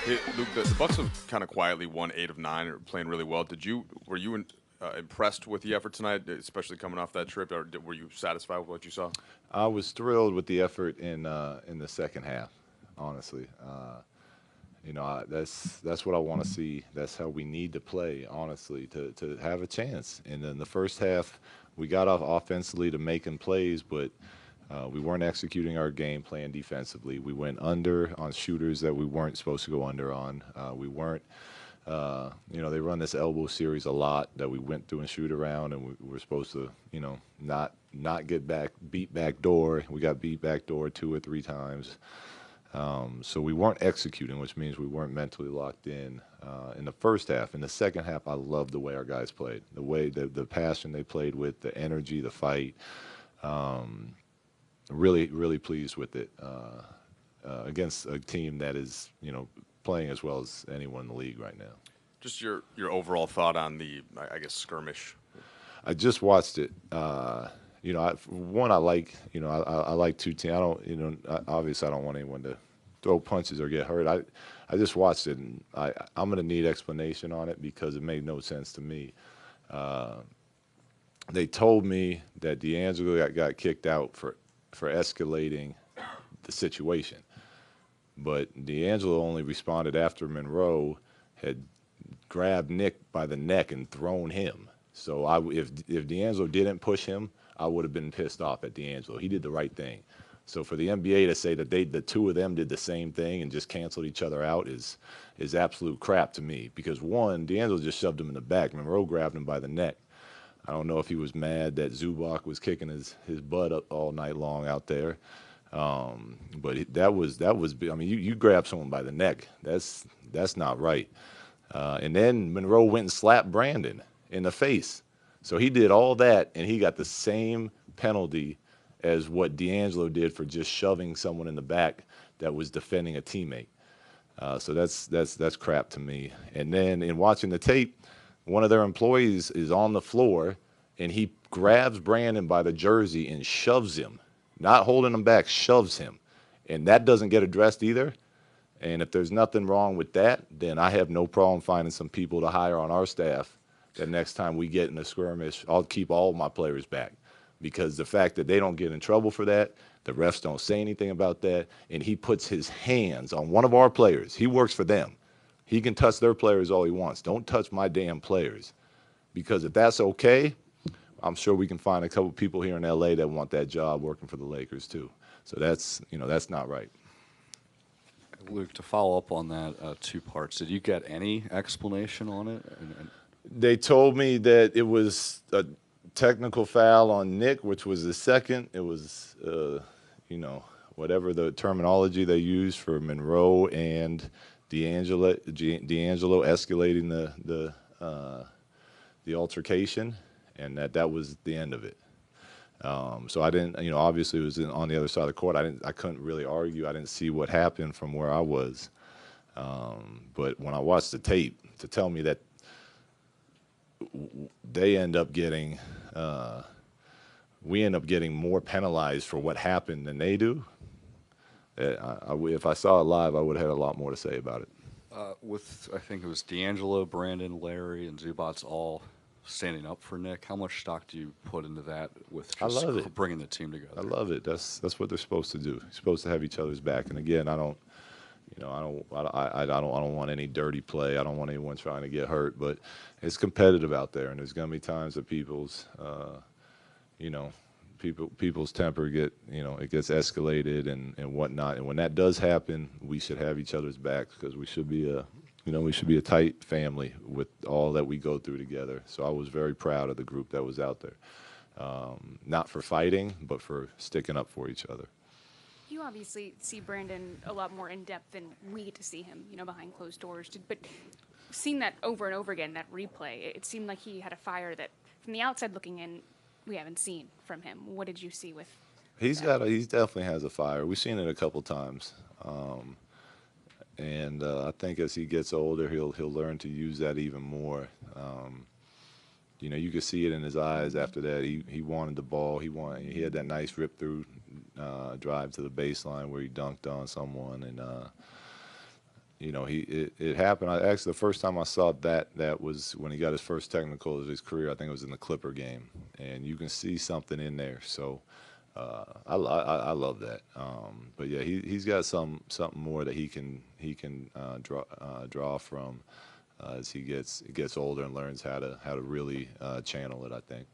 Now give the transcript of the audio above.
Hey, Luke, the Bucks have kind of quietly won 8 of 9, or playing really well. Were you impressed with the effort tonight, especially coming off that trip, or were you satisfied with what you saw? I was thrilled with the effort in the second half. Honestly, that's what I want to see. That's how we need to play. Honestly, to have a chance. And then the first half, we got off offensively to making plays, but we weren't executing our game plan defensively. We went under on shooters that we weren't supposed to go under on. We weren't. They run this elbow series a lot that we went through and shoot around, and we were supposed to, not get beat back door. We got beat back door 2 or 3 times. So we weren't executing, which means we weren't mentally locked in the first half. In the second half, I loved the way our guys played, the way the passion they played with, the energy, the fight. Um, Really, really pleased with it against a team that is, playing as well as anyone in the league right now. Just your overall thought on the, I guess, skirmish. I just watched it. For one, I like, I like two teams. I don't, obviously, I don't want anyone to throw punches or get hurt. I just watched it, and I'm going to need explanation on it because it made no sense to me. Uh, they told me that D'Angelo got kicked out for escalating the situation, but D'Angelo only responded after Monroe had grabbed Nick by the neck and thrown him. So if D'Angelo didn't push him, I would have been pissed off at D'Angelo. He did the right thing. So for the NBA to say that the two of them did the same thing and just canceled each other out is absolute crap to me. Because one, D'Angelo just shoved him in the back. Monroe grabbed him by the neck. I don't know if he was mad that Zubac was kicking his butt up all night long out there. That was. I mean, you grab someone by the neck. That's not right. And then Monroe went and slapped Brandon in the face. So he did all that, and he got the same penalty as what D'Angelo did for just shoving someone in the back that was defending a teammate. So that's crap to me. And then in watching the tape, one of their employees is on the floor, and he grabs Brandon by the jersey and shoves him, not holding him back, shoves him, and that doesn't get addressed either. And if there's nothing wrong with that, then I have no problem finding some people to hire on our staff. That next time we get in a skirmish, I'll keep all of my players back. Because the fact that they don't get in trouble for that, the refs don't say anything about that, and he puts his hands on one of our players. He works for them. He can touch their players all he wants. Don't touch my damn players. Because if that's okay, I'm sure we can find a couple people here in LA that want that job working for the Lakers too. So that's not right. Luke, to follow up on that, 2 parts, did you get any explanation on it? They told me that it was a technical foul on Nick, which was the second. It was, whatever the terminology they used for Monroe and D'Angelo escalating the altercation, and that was the end of it. So I didn't, obviously it was on the other side of the court. I couldn't really argue. I didn't see what happened from where I was. But when I watched the tape, to tell me that they end up getting, we end up getting more penalized for what happened than they do. If I saw it live, I would have had a lot more to say about it. I think it was D'Angelo, Brandon, Larry, and Zubats all standing up for Nick. How much stock do you put into that with I just love it. bringing the team together? I love it. That's what they're supposed to do. You're supposed to have each other's back. And again, I don't want any dirty play. I don't want anyone trying to get hurt. But it's competitive out there, and there's going to be times that you know, people's temper it gets escalated and whatnot. And when that does happen, we should have each other's backs because we should be a tight family with all that we go through together. So I was very proud of the group that was out there, not for fighting, but for sticking up for each other. You obviously see Brandon a lot more in depth than we get to see him, behind closed doors. But seeing that over and over again, that replay, it seemed like he had a fire that, from the outside looking in, we haven't seen from him. What did you see with? He definitely has a fire. We've seen it a couple times, and I think as he gets older, he'll learn to use that even more. You could see it in his eyes after that. He wanted the ball. He had that nice rip through drive to the baseline where he dunked on someone, and you know, it happened. Actually, the first time I saw that was when he got his first technical of his career. I think it was in the Clipper game, and you can see something in there. So I love that. But yeah, he's got something more that he can draw from as he gets older and learns how to really channel it, I think.